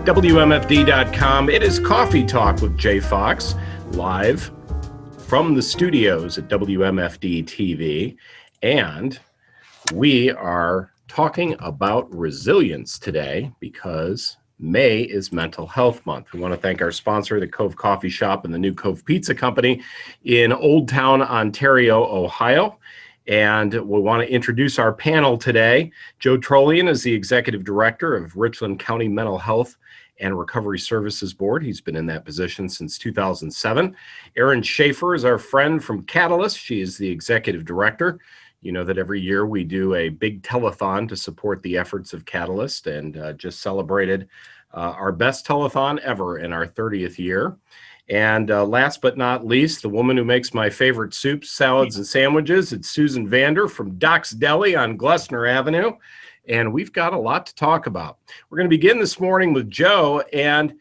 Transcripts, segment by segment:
WMFD.com. It is Coffee Talk with Jay Fox, live from the studios at WMFD-TV. And we are talking about resilience today because May is Mental Health Month. We want to thank our sponsor, the Cove Coffee Shop and the New Cove Pizza Company in Old Town, Ontario, Ohio. And we want to introduce our panel today. Joe Trolian is the Executive Director of Richland County Mental Health and Recovery Services Board. He's been in that position since 2007. Erin Schaefer is our friend from Catalyst. She is the Executive Director. You know that every year we do a big telethon to support the efforts of Catalyst, and just celebrated our best telethon ever in our 30th year. And last but not least, the woman who makes my favorite soups, salads, and sandwiches, it's Susan Vander from Doc's Deli on Glessner Avenue. And we've got a lot to talk about. We're going to begin this morning with Joe, and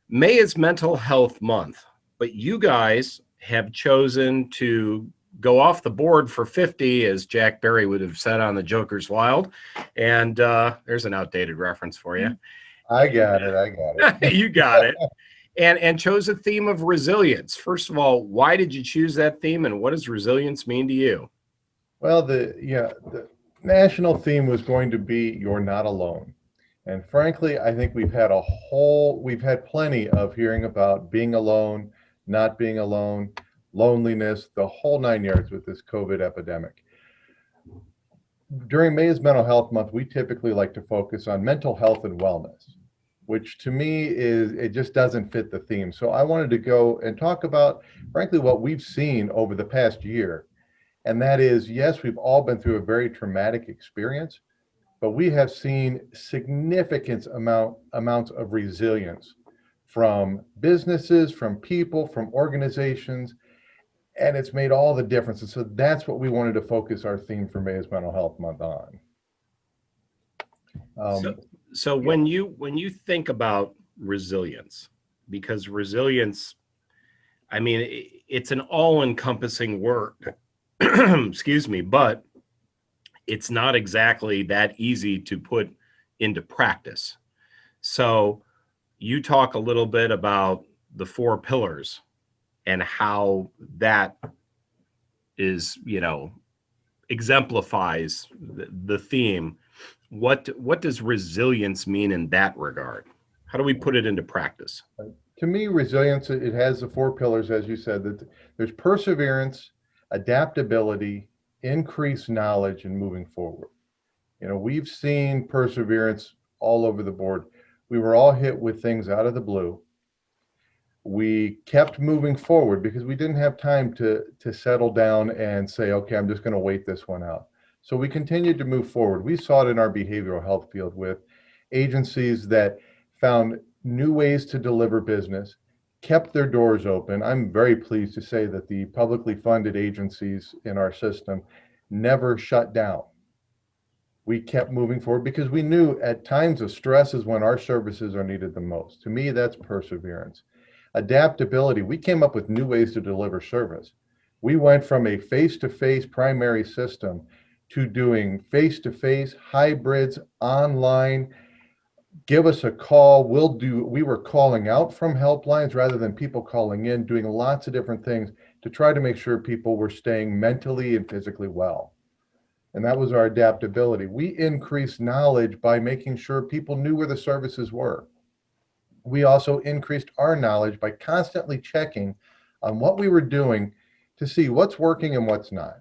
May is Mental Health Month, but you guys have chosen to go off the board for 50, as Jack Barry would have said on The Joker's Wild. And there's an outdated reference for you. I got it. You got it. And chose a theme of resilience. First of all, why did you choose that theme, and what does resilience mean to you? Well, the national theme was going to be You're Not Alone. And frankly, I think we've had plenty of hearing about being alone, not being alone, loneliness, the whole 9 yards with this COVID epidemic. During May's Mental Health Month, we typically like to focus on mental health and wellness, which to me it just doesn't fit the theme. So I wanted to go and talk about, frankly, what we've seen over the past year. And that is, yes, we've all been through a very traumatic experience, but we have seen significant amounts of resilience from businesses, from people, from organizations, and it's made all the difference. And so that's what we wanted to focus our theme for May's Mental Health Month on. So when you think about resilience, because resilience, I mean, it's an all-encompassing word, excuse me, but it's not exactly that easy to put into practice. So you talk a little bit about the 4 pillars and how that is, exemplifies the theme. What does resilience mean in that regard? How do we put it into practice? To me, resilience, it has the 4 pillars, as you said, that there's perseverance, adaptability, increased knowledge, and moving forward. We've seen perseverance all over the board. We were all hit with things out of the blue. We kept moving forward because we didn't have time to settle down and say, okay, I'm just going to wait this one out. So we continued to move forward. We saw it in our behavioral health field with agencies that found new ways to deliver business, kept their doors open. I'm very pleased to say that the publicly funded agencies in our system never shut down. We kept moving forward because we knew at times of stress is when our services are needed the most. To me, that's perseverance. Adaptability, we came up with new ways to deliver service. We went from a face-to-face primary system to doing face-to-face, hybrids, online. Give us a call. We were calling out from helplines rather than people calling in, doing lots of different things to try to make sure people were staying mentally and physically well. And that was our adaptability. We increased knowledge by making sure people knew where the services were. We also increased our knowledge by constantly checking on what we were doing to see what's working and what's not.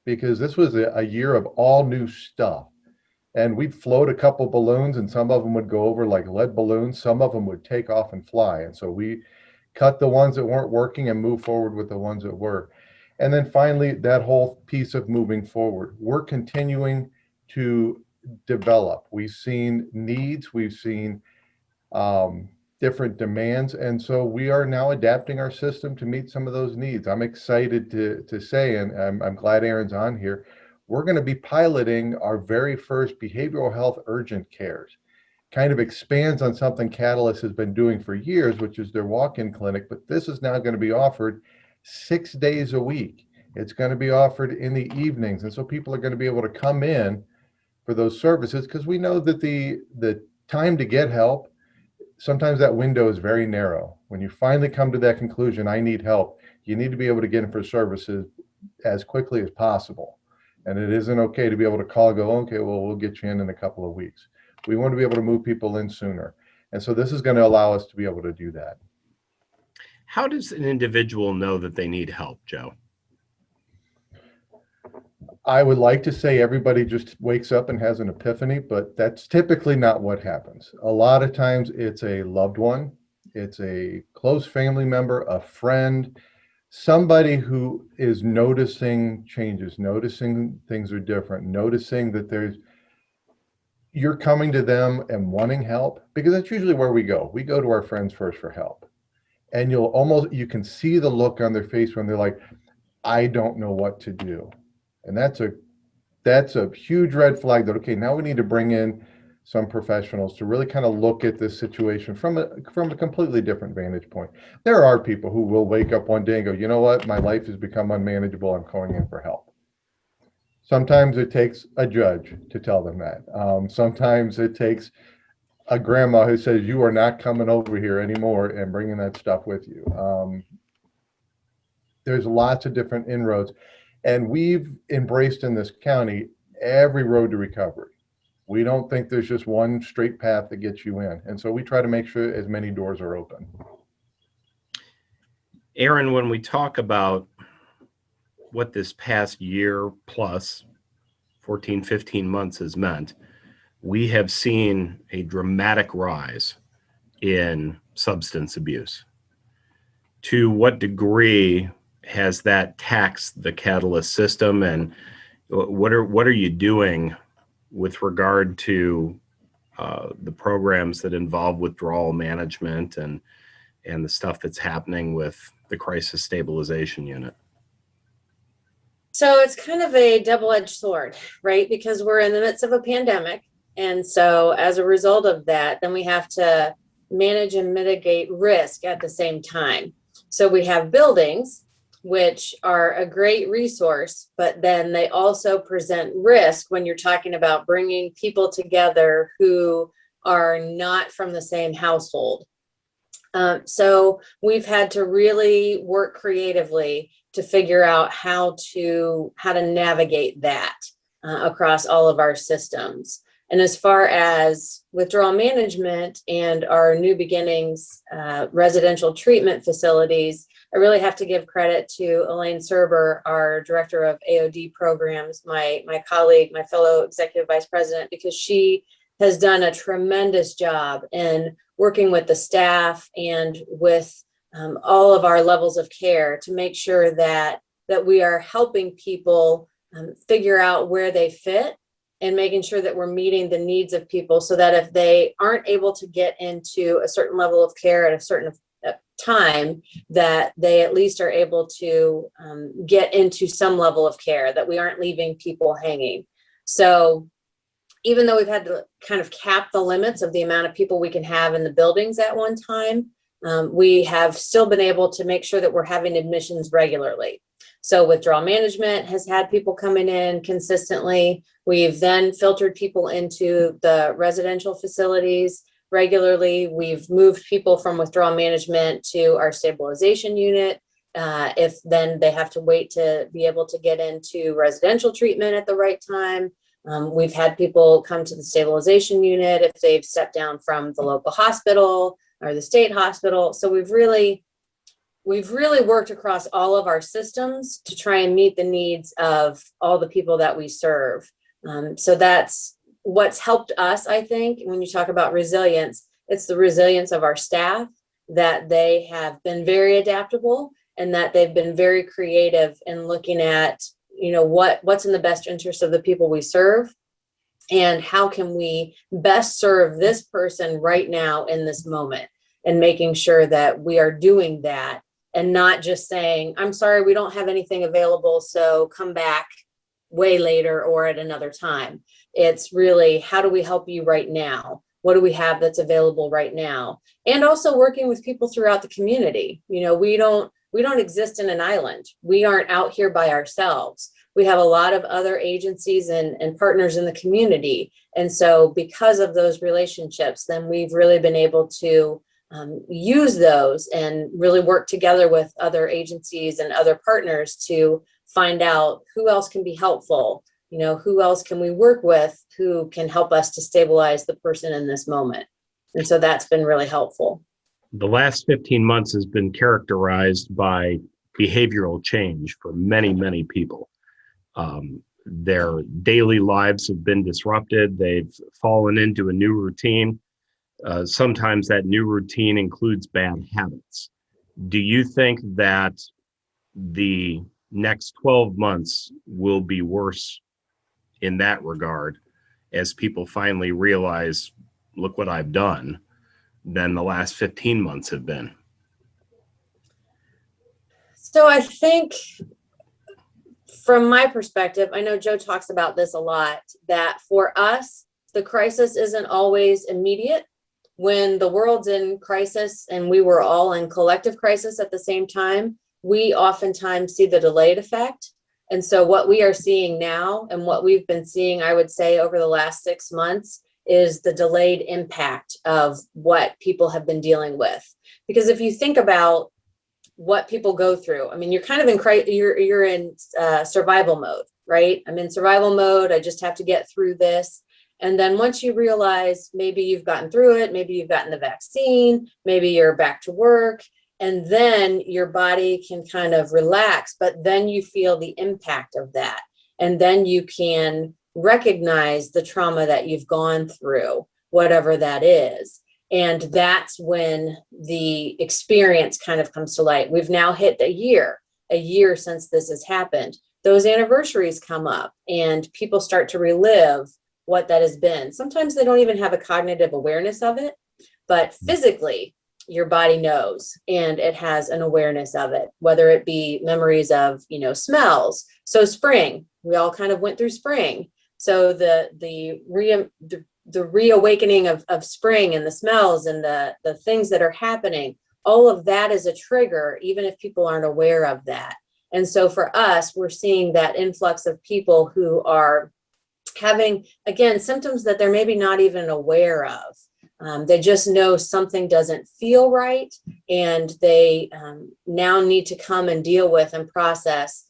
Because this was a year of all new stuff. And we'd float a couple balloons, and some of them would go over like lead balloons. Some of them would take off and fly. And so we cut the ones that weren't working and move forward with the ones that were. And then finally, that whole piece of moving forward. We're continuing to develop. We've seen needs. We've seen different demands. And so we are now adapting our system to meet some of those needs. I'm excited to say, and I'm glad Erin's on here, we're going to be piloting our very first behavioral health urgent cares. Kind of expands on something Catalyst has been doing for years, which is their walk-in clinic, but this is now going to be offered 6 days a week. It's going to be offered in the evenings. And so people are going to be able to come in for those services because we know that the time to get help sometimes that window is very narrow. When you finally come to that conclusion, I need help, you need to be able to get in for services as quickly as possible. And it isn't okay to be able to call and go, okay, well, we'll get you in a couple of weeks. We want to be able to move people in sooner. And so this is going to allow us to be able to do that. How does an individual know that they need help, Joe? I would like to say everybody just wakes up and has an epiphany, but that's typically not what happens. A lot of times it's a loved one, it's a close family member, a friend, somebody who is noticing changes, noticing things are different, noticing that you're coming to them and wanting help, because that's usually where we go. We go to our friends first for help. And you can see the look on their face when they're like, I don't know what to do. And that's a huge red flag that, okay, now we need to bring in some professionals to really kind of look at this situation from a completely different vantage point. There are people who will wake up one day and go, you know what, my life has become unmanageable, I'm calling in for help. Sometimes it takes a judge to tell them that. Sometimes it takes a grandma who says, you are not coming over here anymore, and bringing that stuff with you. There's lots of different inroads, and we've embraced in this county every road to recovery. We don't think there's just one straight path that gets you in. And so we try to make sure as many doors are open. Erin, when we talk about what this past year plus 14, 15 months has meant, we have seen a dramatic rise in substance abuse. To what degree has that taxed the Catalyst system, and what are you doing with regard to the programs that involve withdrawal management and the stuff that's happening with the crisis stabilization unit? So it's kind of a double-edged sword, right? Because we're in the midst of a pandemic. And so as a result of that, then we have to manage and mitigate risk at the same time. So we have buildings, which are a great resource, but then they also present risk when you're talking about bringing people together who are not from the same household. So we've had to really work creatively to figure out how to navigate that across all of our systems. And as far as withdrawal management and our New Beginnings residential treatment facilities, I really have to give credit to Elaine Serber, our director of AOD programs, my colleague, my fellow executive vice president, because she has done a tremendous job in working with the staff and with all of our levels of care to make sure that we are helping people figure out where they fit and making sure that we're meeting the needs of people, so that if they aren't able to get into a certain level of care at a certain time, that they at least are able to get into some level of care, that we aren't leaving people hanging. So even though we've had to kind of cap the limits of the amount of people we can have in the buildings at one time, we have still been able to make sure that we're having admissions regularly. So withdrawal management has had people coming in consistently. We've then filtered people into the residential facilities regularly. We've moved people from withdrawal management to our stabilization unit. If then they have to wait to be able to get into residential treatment at the right time. We've had people come to the stabilization unit if they've stepped down from the local hospital or the state hospital. So we've really worked across all of our systems to try and meet the needs of all the people that we serve. So that's what's helped us, I think. When you talk about resilience, it's the resilience of our staff, that they have been very adaptable and that they've been very creative in looking at, what's in the best interest of the people we serve, and how can we best serve this person right now in this moment, and making sure that we are doing that and not just saying, I'm sorry, we don't have anything available, so come back way later or at another time. It's really, how do we help you right now? What do we have that's available right now? And also working with people throughout the community. We don't exist in an island. We aren't out here by ourselves. We have a lot of other agencies and partners in the community. And so because of those relationships, then we've really been able to use those and really work together with other agencies and other partners to find out who else can be helpful, who else can we work with, who can help us to stabilize the person in this moment. And so that's been really helpful. The last 15 months has been characterized by behavioral change for many, many people. Their daily lives have been disrupted. They've fallen into a new routine. Sometimes that new routine includes bad habits. Do you think that the next 12 months will be worse in that regard as people finally realize, look what I've done, than the last 15 months have been? So I think from my perspective, I know Joe talks about this a lot, that for us, the crisis isn't always immediate. When the world's in crisis and we were all in collective crisis at the same time, we oftentimes see the delayed effect. And so what we are seeing now and what we've been seeing, I would say, over the last 6 months is the delayed impact of what people have been dealing with. Because if you think about what people go through, I mean, you're kind of you're in survival mode, right? I'm in survival mode. I just have to get through this. And then once you realize maybe you've gotten through it, maybe you've gotten the vaccine, maybe you're back to work, and then your body can kind of relax, but then you feel the impact of that. And then you can recognize the trauma that you've gone through, whatever that is. And that's when the experience kind of comes to light. We've now hit a year since this has happened. Those anniversaries come up and people start to relive what that has been. Sometimes they don't even have a cognitive awareness of it, but physically your body knows and it has an awareness of it, whether it be memories of, smells. So spring, we all kind of went through spring. So the reawakening of spring and the smells and the things that are happening, all of that is a trigger, even if people aren't aware of that. And so for us, we're seeing that influx of people who are having, again, symptoms that they're maybe not even aware of. They just know something doesn't feel right, and they now need to come and deal with and process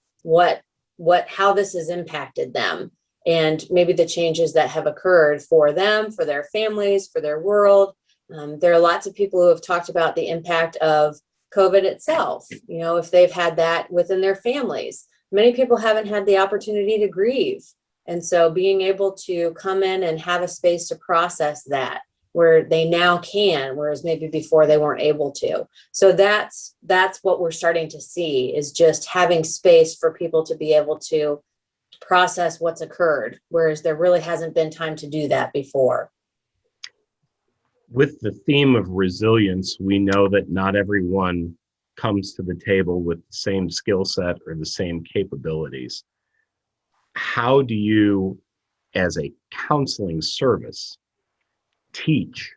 how this has impacted them, and maybe the changes that have occurred for them, for their families, for their world. There are lots of people who have talked about the impact of COVID itself, if they've had that within their families. Many people haven't had the opportunity to grieve. And so being able to come in and have a space to process that, where they now can, whereas maybe before they weren't able to. So that's what we're starting to see, is just having space for people to be able to process what's occurred, whereas there really hasn't been time to do that before. With the theme of resilience, we know that not everyone comes to the table with the same skill set or the same capabilities. How do you, as a counseling service, teach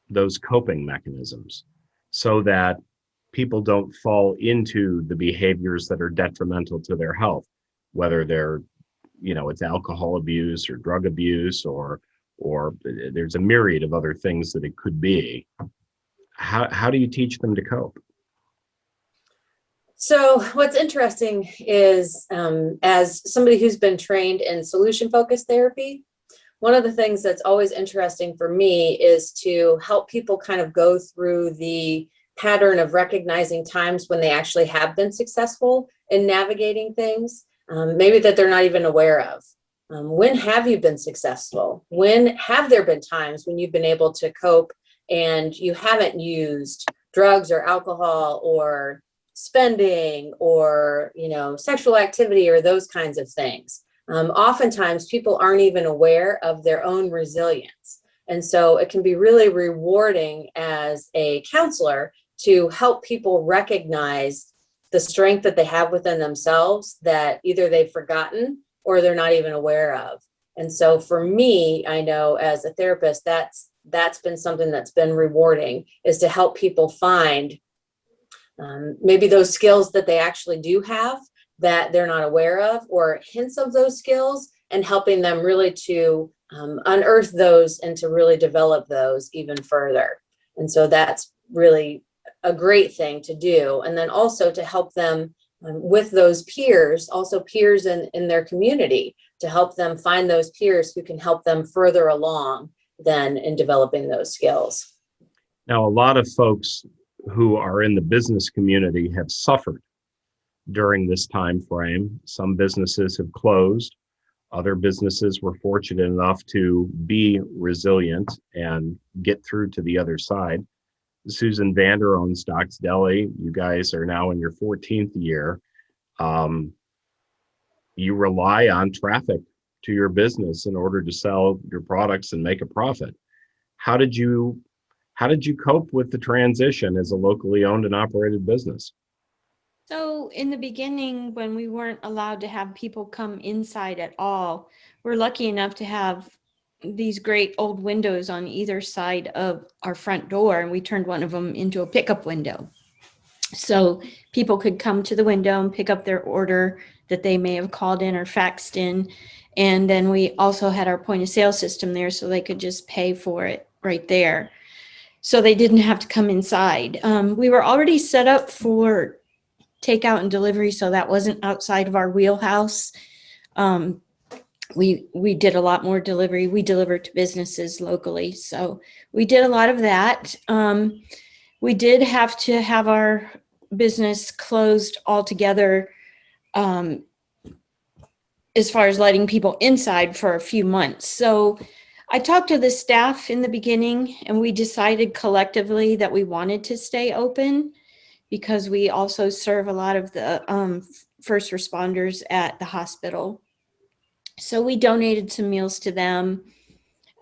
those coping mechanisms so that people don't fall into the behaviors that are detrimental to their health, whether they're, it's alcohol abuse or drug abuse, or there's a myriad of other things that it could be. How do you teach them to cope? So what's interesting is, as somebody who's been trained in solution-focused therapy, one of the things that's always interesting for me is to help people kind of go through the pattern of recognizing times when they actually have been successful in navigating things, maybe that they're not even aware of. When have you been successful? When have there been times when you've been able to cope and you haven't used drugs or alcohol or spending or, sexual activity or those kinds of things? Oftentimes people aren't even aware of their own resilience. And so it can be really rewarding as a counselor to help people recognize the strength that they have within themselves that either they've forgotten or they're not even aware of. And so for me, I know as a therapist, that's been something that's been rewarding, is to help people find maybe those skills that they actually do have that they're not aware of, or hints of those skills, and helping them really to unearth those and to really develop those even further. And so that's really a great thing to do. And then also to help them with those peers, also peers in their community, to help them find those peers who can help them further along then in developing those skills. Now, a lot of folks who are in the business community have suffered during this time frame. Some businesses have closed. Other businesses were fortunate enough to be resilient and get through to the other side. Susan Vander owns Doc's Deli. You guys are now in your 14th year. You rely on traffic to your business in order to sell your products and make a profit. How did you cope with the transition as a locally owned and operated business? So in the beginning, when we weren't allowed to have people come inside at all, we're lucky enough to have these great old windows on either side of our front door, and we turned one of them into a pickup window. So people could come to the window and pick up their order that they may have called in or faxed in. And then we also had our point of sale system there, so they could just pay for it right there. So they didn't have to come inside. We were already set up for takeout and delivery, so that wasn't outside of our wheelhouse. We did a lot more delivery. We delivered to businesses locally, so we did a lot of that. We did have to have our business closed altogether as far as letting people inside for a few months. So I talked to the staff in the beginning, and we decided collectively that we wanted to stay open, because we also serve a lot of the first responders at the hospital. So we donated some meals to them.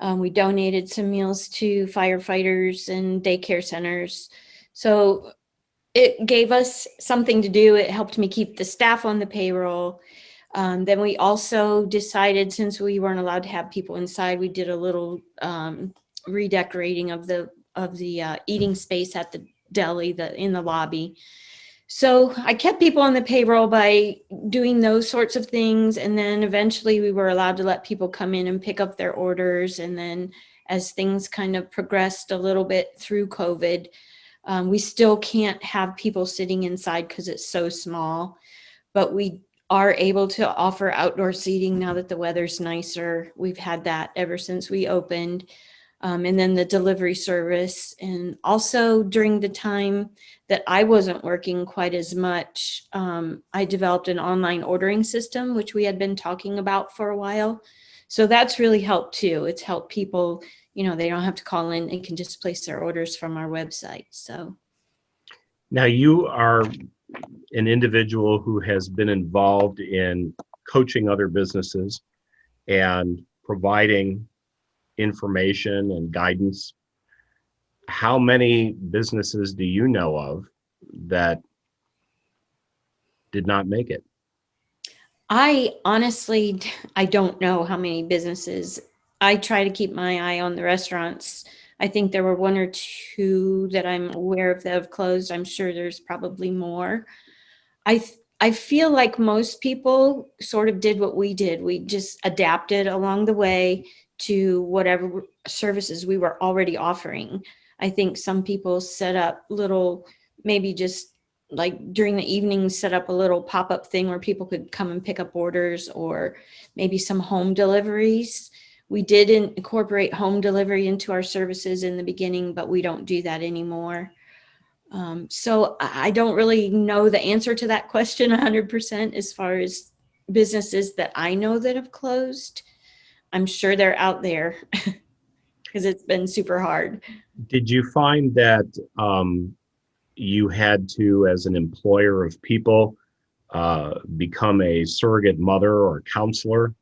We donated some meals to firefighters and daycare centers. So it gave us something to do. It helped me keep the staff on the payroll. Then we also decided, since we weren't allowed to have people inside, we did a little redecorating of the eating space at the deli in the lobby. So I kept people on the payroll by doing those sorts of things. And then eventually we were allowed to let people come in and pick up their orders. And then as things kind of progressed a little bit through COVID, we still can't have people sitting inside because it's so small, but we are able to offer outdoor seating now that the weather's nicer. We've had that ever since we opened. And then the delivery service. And also during the time that I wasn't working quite as much, I developed an online ordering system, which we had been talking about for a while. So that's really helped too. It's helped people, they don't have to call in, they can just place their orders from our website. So now you are an individual who has been involved in coaching other businesses and providing information and guidance. How many businesses do you know of that did not make it? I honestly don't know how many businesses. I try to keep my eye on the restaurants. I think there were one or two that I'm aware of that have closed. I'm sure there's probably more. I feel like most people sort of did what we did. We just adapted along the way to whatever services we were already offering. I think some people set up little, maybe just like during the evening, set up a little pop-up thing where people could come and pick up orders, or maybe some home deliveries. We did incorporate home delivery into our services in the beginning, but we don't do that anymore. So I don't really know the answer to that question 100% as far as businesses that I know that have closed. I'm sure they're out there because it's been super hard. Did you find that you had to, as an employer of people, become a surrogate mother or counselor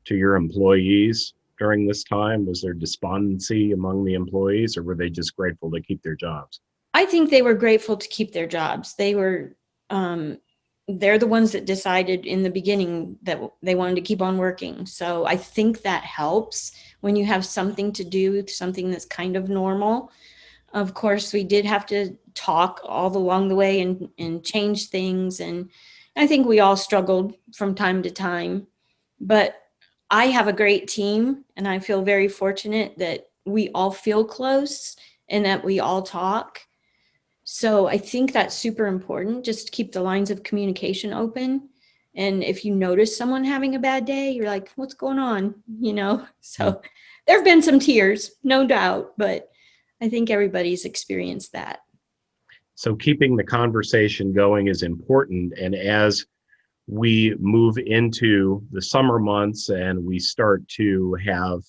to your employees during this time? Was there despondency among the employees, or were they just grateful to keep their jobs? I think they were grateful to keep their jobs. They're the ones that decided in the beginning that they wanted to keep on working. So I think that helps when you have something to do, something that's kind of normal. Of course, we did have to talk all along the way and change things. And, I think we all struggled from time to time, but I have a great team and I feel very fortunate that we all feel close and that we all talk. So I think that's super important, just to keep the lines of communication open. And if you notice someone having a bad day, you're like, what's going on? So there have been some tears, no doubt, but I think everybody's experienced that. So keeping the conversation going is important. And as we move into the summer months and we start to have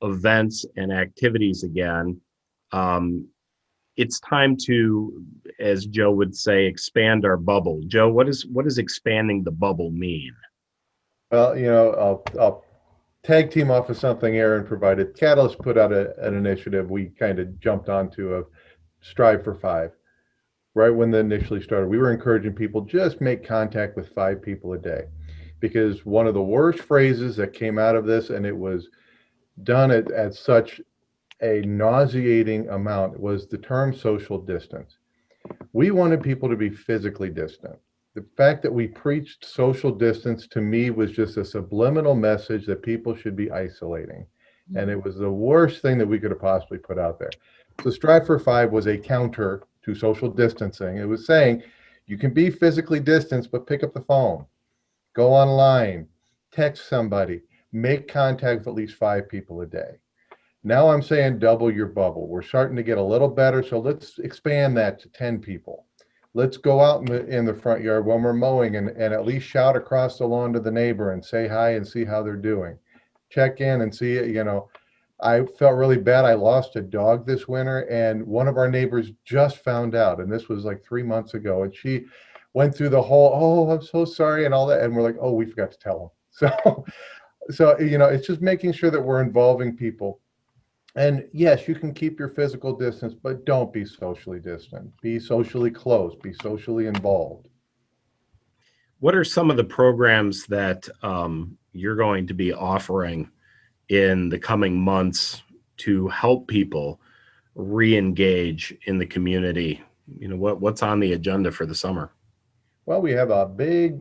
events and activities again, it's time to, as Joe would say, expand our bubble. Joe, what does expanding the bubble mean? Well, I'll tag team off of something Erin provided. Catalyst put out an initiative we kind of jumped onto of Strive for 5. Right when they initially started, we were encouraging people just make contact with 5 people a day, because one of the worst phrases that came out of this, and it was done at such a nauseating amount, was the term social distance. We wanted people to be physically distant. The fact that we preached social distance, to me, was just a subliminal message that people should be isolating. And it was the worst thing that we could have possibly put out there. So Strive for 5 was a counter to social distancing. It was saying you can be physically distanced, but pick up the phone, go online, text somebody, make contact with at least 5 people a day. Now I'm saying double your bubble. We're starting to get a little better, so let's expand that to 10 people. Let's go out in the front yard when we're mowing and at least shout across the lawn to the neighbor and say hi and see how they're doing. Check in and see, I felt really bad. I lost a dog this winter, and one of our neighbors just found out, and this was like 3 months ago, and she went through the whole, oh, I'm so sorry, and all that, and we're like, oh, we forgot to tell them. So it's just making sure that we're involving people. And yes, you can keep your physical distance, but don't be socially distant. Be socially close, be socially involved. What are some of the programs that you're going to be offering in the coming months to help people re-engage in the community? What's on the agenda for the summer? Well, we have a big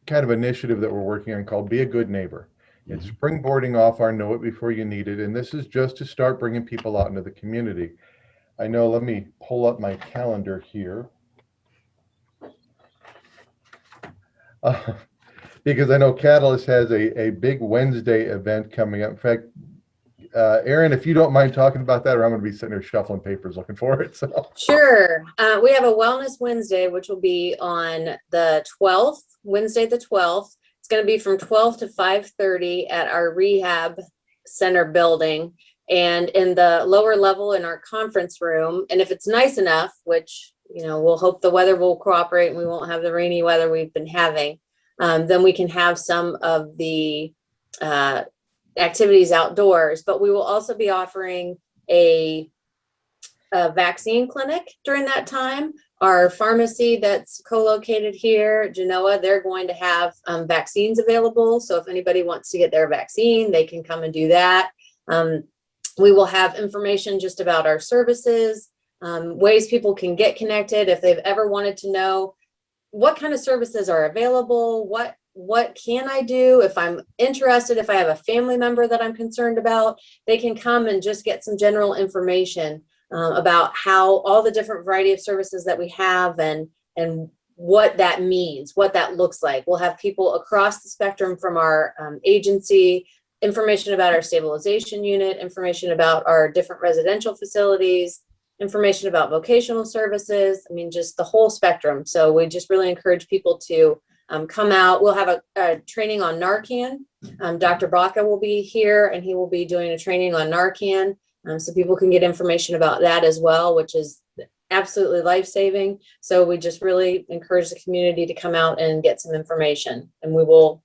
kind of initiative that we're working on called Be a Good Neighbor. It's springboarding off our Know It Before You Need It. And this is just to start bringing people out into the community. I know, let me pull up my calendar here. Because I know Catalyst has a big Wednesday event coming up. In fact, Erin, if you don't mind talking about that, or I'm going to be sitting here shuffling papers looking for it. So. Sure. We have a Wellness Wednesday, which will be on the 12th, Wednesday the 12th. It's going to be from 12 to 5:30 at our rehab center building and in the lower level in our conference room. And if it's nice enough, which, we'll hope the weather will cooperate and we won't have the rainy weather we've been having, then we can have some of the activities outdoors. But we will also be offering a vaccine clinic during that time. Our pharmacy that's co-located here, Genoa, they're going to have vaccines available. So if anybody wants to get their vaccine, they can come and do that. We will have information just about our services, ways people can get connected if they've ever wanted to know what kind of services are available, what can I do if I'm interested, if I have a family member that I'm concerned about, they can come and just get some general information about how all the different variety of services that we have and what that means, what that looks like. We'll have people across the spectrum from our agency, information about our stabilization unit, information about our different residential facilities, information about vocational services. I mean, just the whole spectrum. So we just really encourage people to come out. We'll have a training on Narcan. Dr. Baca will be here and he will be doing a training on Narcan. So people can get information about that as well, which is absolutely life-saving. So we just really encourage the community to come out and get some information. And we will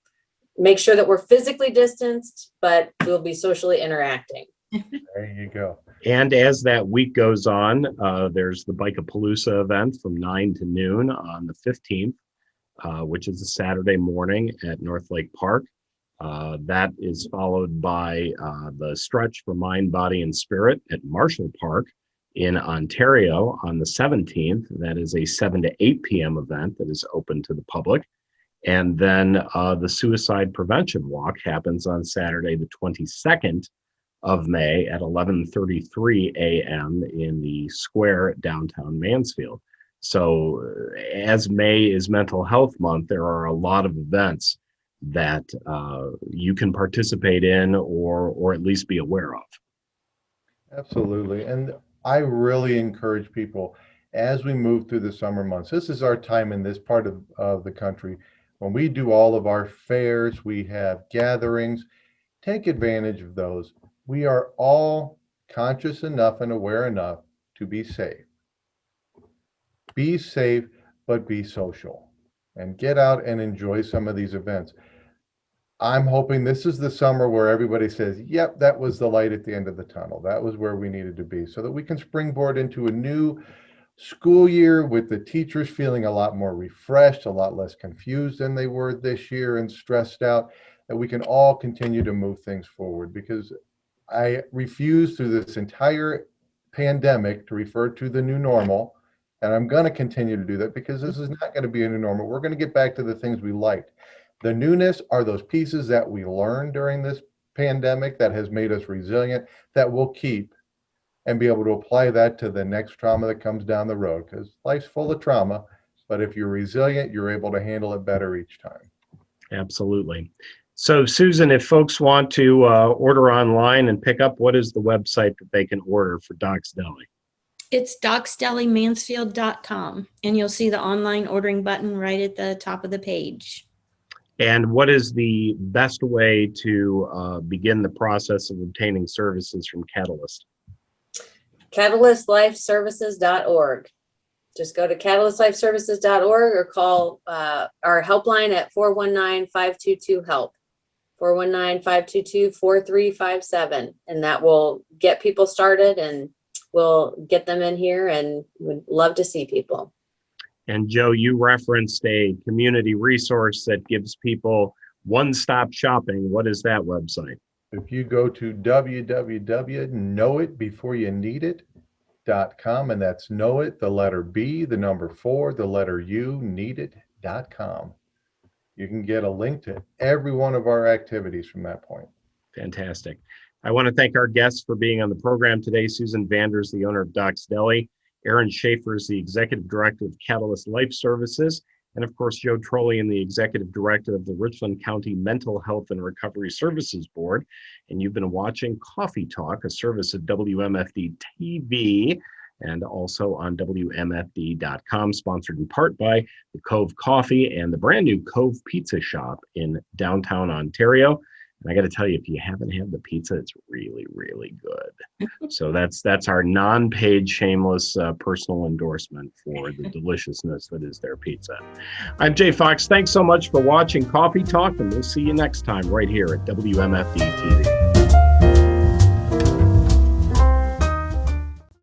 make sure that we're physically distanced, but we'll be socially interacting. There you go. And as that week goes on, there's the Bike-a-Palooza event from 9 to noon on the 15th, which is a Saturday morning at North Lake Park. That is followed by the Stretch for Mind, Body, and Spirit at Marshall Park in Ontario on the 17th. That is a 7 to 8 p.m. event that is open to the public. And then the Suicide Prevention Walk happens on Saturday, the 22nd of May at 11:33 a.m. in the square downtown Mansfield. So as May is Mental Health Month, there are a lot of events that you can participate in or at least be aware of. Absolutely. And I really encourage people as we move through the summer months. This is our time in this part of the country. When we do all of our fairs, we have gatherings, take advantage of those. We are all conscious enough and aware enough to be safe. Be safe, but be social and get out and enjoy some of these events. I'm hoping this is the summer where everybody says, yep, that was the light at the end of the tunnel. That was where we needed to be, so that we can springboard into a new school year with the teachers feeling a lot more refreshed, a lot less confused than they were this year and stressed out, that we can all continue to move things forward. Because I refuse through this entire pandemic to refer to the new normal. And I'm going to continue to do that, because this is not going to be a new normal. We're going to get back to the things we liked. The newness are those pieces that we learned during this pandemic that has made us resilient, that we'll keep and be able to apply that to the next trauma that comes down the road, because life's full of trauma. But if you're resilient, you're able to handle it better each time. Absolutely. So, Susan, if folks want to order online and pick up, what is the website that they can order for Doc's Deli? It's docsdelimansfield.com, and you'll see the online ordering button right at the top of the page. And what is the best way to begin the process of obtaining services from Catalyst? CatalystLifeServices.org. Just go to CatalystLifeServices.org or call our helpline at 419-522-HELP, 419-522-4357. And that will get people started, and we'll get them in here, and would love to see people. And Joe, you referenced a community resource that gives people one-stop shopping. What is that website? If you go to www.knowitbeforeyouneedit.com, and that's know it, the letter B, the number 4, the letter U, needit.com. You can get a link to every one of our activities from that point. Fantastic. I want to thank our guests for being on the program today. Susan Vander is the owner of Doc's Deli. Erin Schaefer is the executive director of Catalyst Life Services. And of course, Joe Trolian, the executive director of the Richland County Mental Health and Recovery Services Board. And you've been watching Coffee Talk, a service of WMFD-TV and also on WMFD.com, sponsored in part by the Cove Coffee and the brand new Cove Pizza Shop in downtown Ontario. And I got to tell you, if you haven't had the pizza, it's really, really good. So that's our non-paid, shameless personal endorsement for the deliciousness that is their pizza. I'm Jay Fox. Thanks so much for watching Coffee Talk, and we'll see you next time right here at WMFD-TV.